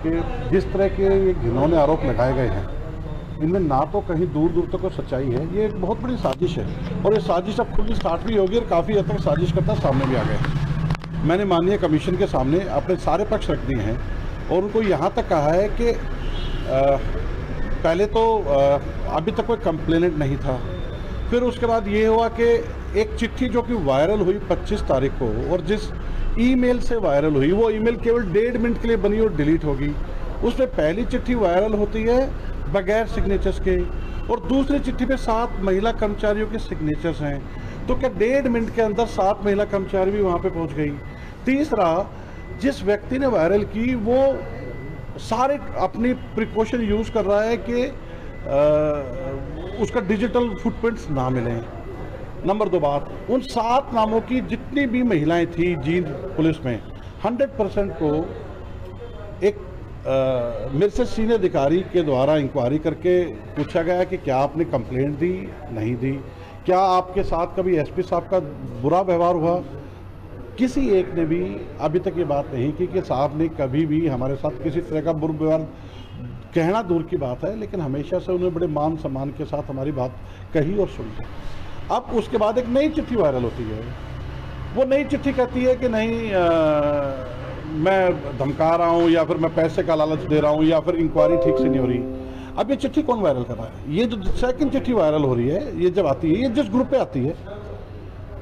कि जिस तरह के ये घिनौने आरोप लगाए गए हैं, इनमें ना तो कहीं दूर दूर तक कोई सच्चाई है। ये एक बहुत बड़ी साजिश है और ये साजिश अब खुद स्टार्ट भी होगी और काफ़ी हद तक साजिश करता सामने भी आ गए। मैंने माननीय कमीशन के सामने अपने सारे पक्ष रख दिए हैं और उनको यहाँ तक कहा है कि पहले तो अभी तक कोई कंप्लेनेंट नहीं था। फिर उसके बाद ये हुआ कि एक चिट्ठी जो कि वायरल हुई 25 तारीख को और जिस ईमेल से वायरल हुई, वो ईमेल केवल 1.5 मिनट के लिए बनी और डिलीट होगी। उसमें पहली चिट्ठी वायरल होती है बगैर सिग्नेचर्स के और दूसरी चिट्ठी पे 7 महिला कर्मचारियों के सिग्नेचर्स हैं। तो क्या 1.5 मिनट के अंदर 7 महिला कर्मचारी भी वहाँ पे पहुँच गई। तीसरा, जिस व्यक्ति ने वायरल की वो सारे अपनी प्रिकॉशन यूज़ कर रहा है कि उसका डिजिटल फुटप्रिंट्स ना मिलें। नंबर 2 बात, उन 7 नामों की जितनी भी महिलाएं थी जींद पुलिस में 100% को एक मेरे से सीनियर अधिकारी के द्वारा इंक्वायरी करके पूछा गया कि क्या आपने कंप्लेंट दी, नहीं दी, क्या आपके साथ कभी एसपी साहब का बुरा व्यवहार हुआ। किसी एक ने भी अभी तक ये बात नहीं की कि साहब ने कभी भी हमारे साथ किसी तरह का बुरा व्यवहार, कहना दूर की बात है, लेकिन हमेशा से उन्होंने बड़े मान सम्मान के साथ हमारी बात कही और सुनी। अब उसके बाद एक नई चिट्ठी वायरल होती है। वो नई चिट्ठी कहती है कि नहीं मैं धमका रहा हूँ या फिर मैं पैसे का लालच दे रहा हूँ या फिर इंक्वायरी ठीक से नहीं हो रही। अब ये चिट्ठी कौन वायरल कर रहा है? ये जो सेकंड चिट्ठी वायरल हो रही है, ये जब आती है, ये जिस ग्रुप पे आती है,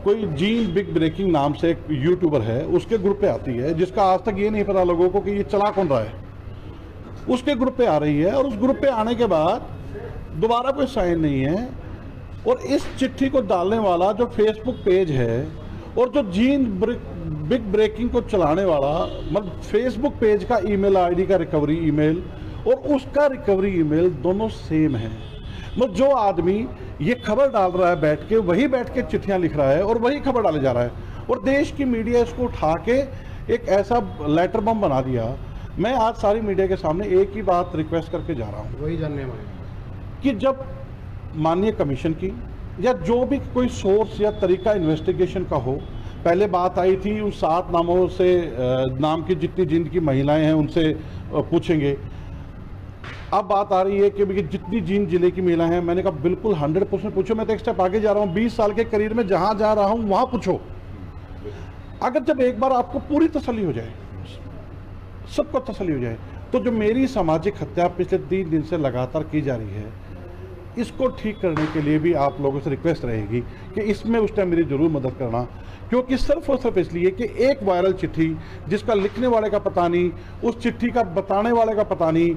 कोई जीन बिग ब्रेकिंग नाम से एक यूट्यूबर है, उसके ग्रुप पे आती है, जिसका आज तक ये नहीं पता लोगों को कि ये चला कौन रहा है। उसके ग्रुप पे आ रही है और उस ग्रुप पे आने के बाद दोबारा कोई साइन नहीं है और इस चिट्ठी को डालने वाला जो फेसबुक पेज है और जो जीन बिग ब्रेकिंग को चलाने वाला, मतलब फेसबुक पेज का ईमेल आईडी का रिकवरी ईमेल और उसका रिकवरी ईमेल दोनों सेम है। मतलब जो आदमी ये खबर डाल रहा है बैठ के, वही बैठ के चिट्ठियां लिख रहा है और वही खबर डाले जा रहा है और देश की मीडिया इसको उठा के एक ऐसा लेटर बम बना दिया। मैं आज सारी मीडिया के सामने एक ही बात रिक्वेस्ट करके जा रहा हूँ, वही जानने में कि जब माननीय कमीशन की या जो भी कोई सोर्स या तरीका इन्वेस्टिगेशन का हो, पहले बात आई थी उन 7 नामों से, नाम की जितनी जींद की महिलाएं हैं उनसे पूछेंगे। अब बात आ रही है कि जितनी जींद जिले की महिलाएं हैं, मैंने कहा बिल्कुल 100% पूछो। मैं तो एक स्टेप आगे जा रहा हूँ, 20 साल के करियर में जहाँ जा रहा हूँ वहाँ पूछो। अगर जब एक बार आपको पूरी तसल्ली हो जाए, सबको तसल्ली हो जाए, तो जो मेरी सामाजिक हत्या पिछले 3 दिन से लगातार की जा रही है, इसको ठीक करने के लिए भी आप लोगों से रिक्वेस्ट रहेगी कि इसमें उस टाइम मेरी जरूर मदद करना। क्योंकि सिर्फ और सिर्फ इसलिए कि एक वायरल चिट्ठी जिसका लिखने वाले का पता नहीं, उस चिट्ठी का बताने वाले का पता नहीं,